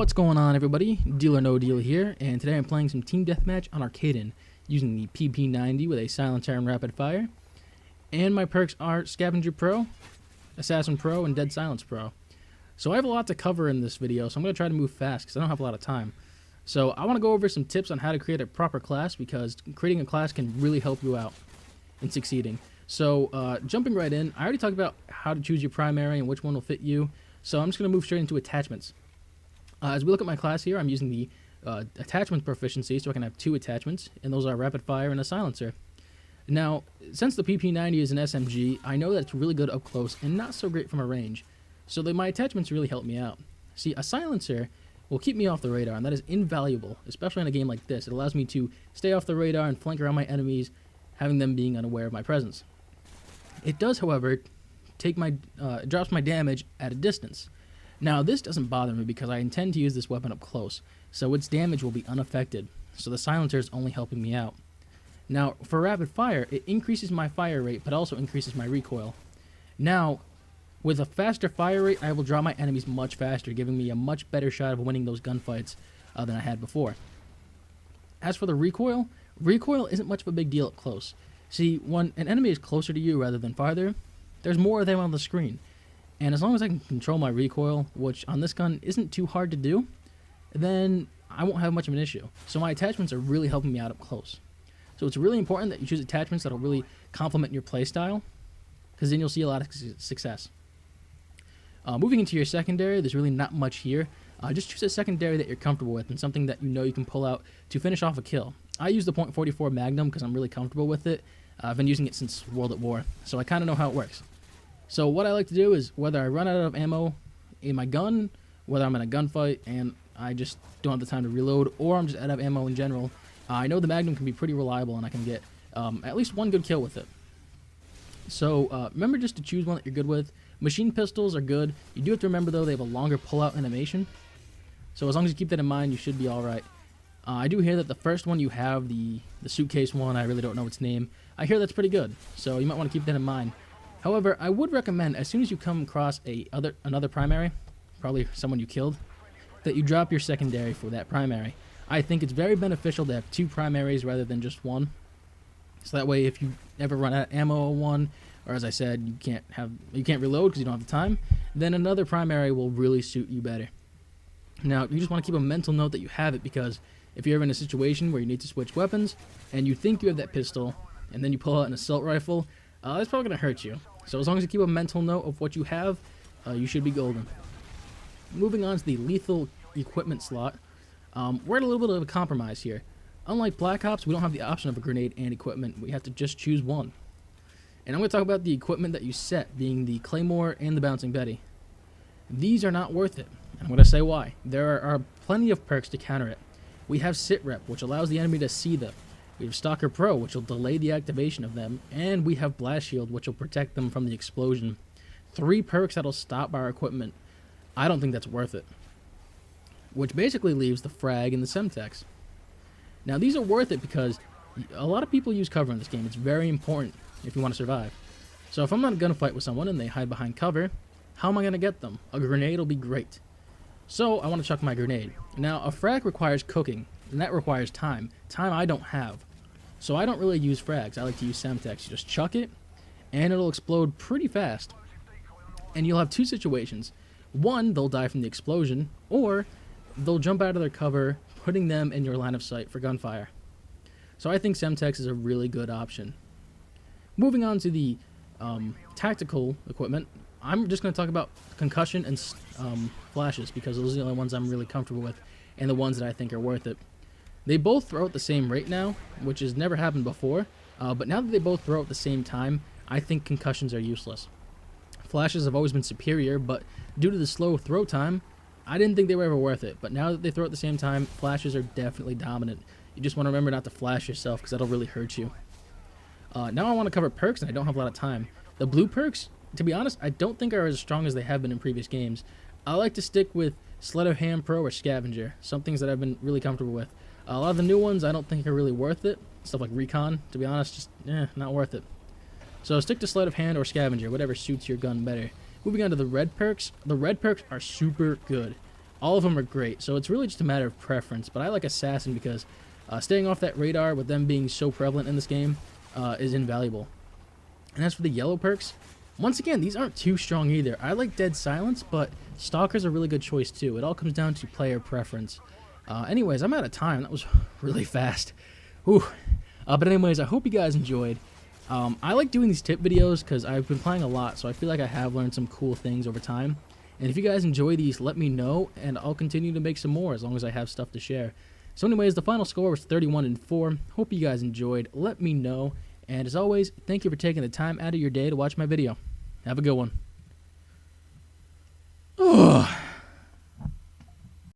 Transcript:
What's going on, everybody? Deal or No Deal here, and today I'm playing some Team Deathmatch on Arkaden using the PP90 with a Silencer and Rapid Fire. And my perks are Scavenger Pro, Assassin Pro, and Dead Silence Pro. So I have a lot to cover in this video, so I'm going to try to move fast because I don't have a lot of time. So I want to go over some tips on how to create a proper class, because creating a class can really help you out in succeeding. So jumping right in, I already talked about how to choose your primary and which one will fit you. So I'm just going to move straight into attachments. As we look at my class here, I'm using the attachment proficiency, so I can have 2 attachments, and those are Rapid Fire and a Silencer. Now, since the PP90 is an SMG, I know that it's really good up close and not so great from a range, so my attachments really help me out. See, a Silencer will keep me off the radar, and that is invaluable, especially in a game like this. It allows me to stay off the radar and flank around my enemies, having them being unaware of my presence. It does, however, drops my damage at a distance. Now, this doesn't bother me because I intend to use this weapon up close, so its damage will be unaffected, so the Silencer is only helping me out. Now, for Rapid Fire, it increases my fire rate, but also increases my recoil. Now, with a faster fire rate, I will draw my enemies much faster, giving me a much better shot of winning those gunfights than I had before. As for the recoil isn't much of a big deal up close. See, when an enemy is closer to you rather than farther, there's more of them on the screen. And as long as I can control my recoil, which on this gun isn't too hard to do, then I won't have much of an issue. So my attachments are really helping me out up close. So it's really important that you choose attachments that will really complement your playstyle, because then you'll see a lot of success. Moving into your secondary, there's really not much here. Just choose a secondary that you're comfortable with and something that you know you can pull out to finish off a kill. I use the .44 Magnum because I'm really comfortable with it. I've been using it since World at War, so I kind of know how it works. So what I like to do is, whether I run out of ammo in my gun, whether I'm in a gunfight and I just don't have the time to reload, or I'm just out of ammo in general, I know the Magnum can be pretty reliable and I can get at least one good kill with it. So remember just to choose one that you're good with. Machine pistols are good. You do have to remember, though, they have a longer pull-out animation. So as long as you keep that in mind, you should be alright. I do hear that the first one you have, the suitcase one, I really don't know its name, I hear that's pretty good, so you might want to keep that in mind. However, I would recommend, as soon as you come across another primary, probably someone you killed, that you drop your secondary for that primary. I think it's very beneficial to have 2 primaries rather than just one. So that way, if you ever run out of ammo on one, or as I said, you can't reload because you don't have the time, then another primary will really suit you better. Now, you just want to keep a mental note that you have it, because if you're ever in a situation where you need to switch weapons and you think you have that pistol, and then you pull out an assault rifle, that's probably going to hurt you. So as long as you keep a mental note of what you have, you should be golden. Moving on to the lethal equipment slot, we're at a little bit of a compromise here. Unlike Black Ops, we don't have the option of a grenade and equipment. We have to just choose one. And I'm going to talk about the equipment that you set, being the Claymore and the Bouncing Betty. These are not worth it. I'm going to say why. There are plenty of perks to counter it. We have Sit Rep, which allows the enemy to see them. We have Stalker Pro, which will delay the activation of them, and we have Blast Shield, which will protect them from the explosion. 3 perks that'll stop our equipment. I don't think that's worth it. Which basically leaves the Frag and the Semtex. Now, these are worth it because a lot of people use cover in this game. It's very important if you want to survive. So if I'm not going to fight with someone and they hide behind cover, how am I going to get them? A grenade will be great. So I want to chuck my grenade. Now, a frag requires cooking, and that requires time. Time I don't have. So I don't really use frags. I like to use Semtex. You just chuck it, and it'll explode pretty fast. And you'll have 2 situations. One, they'll die from the explosion, or they'll jump out of their cover, putting them in your line of sight for gunfire. So I think Semtex is a really good option. Moving on to the tactical equipment, I'm just going to talk about concussion and flashes, because those are the only ones I'm really comfortable with and the ones that I think are worth it. They both throw at the same rate now, which has never happened before, but now that they both throw at the same time, I think concussions are useless. Flashes have always been superior, but due to the slow throw time, I didn't think they were ever worth it. But now that they throw at the same time, flashes are definitely dominant. You just want to remember not to flash yourself, because that'll really hurt you. Now I want to cover perks, and I don't have a lot of time. The blue perks, to be honest, I don't think are as strong as they have been in previous games. I like to stick with Sleight of Hand Pro or Scavenger, some things that I've been really comfortable with. A lot of the new ones I don't think are really worth it. Stuff like Recon, to be honest, just not worth it. So stick to Sleight of Hand or Scavenger, whatever suits your gun better. Moving on to the red perks. The red perks are super good. All of them are great, so it's really just a matter of preference. But I like Assassin because staying off that radar with them being so prevalent in this game is invaluable. And as for the yellow perks, once again, these aren't too strong either. I like Dead Silence, but Stalker's a really good choice too. It all comes down to player preference. Anyways, I'm out of time. That was really fast. Whew. But anyways, I hope you guys enjoyed. I like doing these tip videos because I've been playing a lot, so I feel like I have learned some cool things over time. And if you guys enjoy these, let me know, and I'll continue to make some more as long as I have stuff to share. So anyways, the final score was 31-4. Hope you guys enjoyed. Let me know. And as always, thank you for taking the time out of your day to watch my video. Have a good one. Ugh.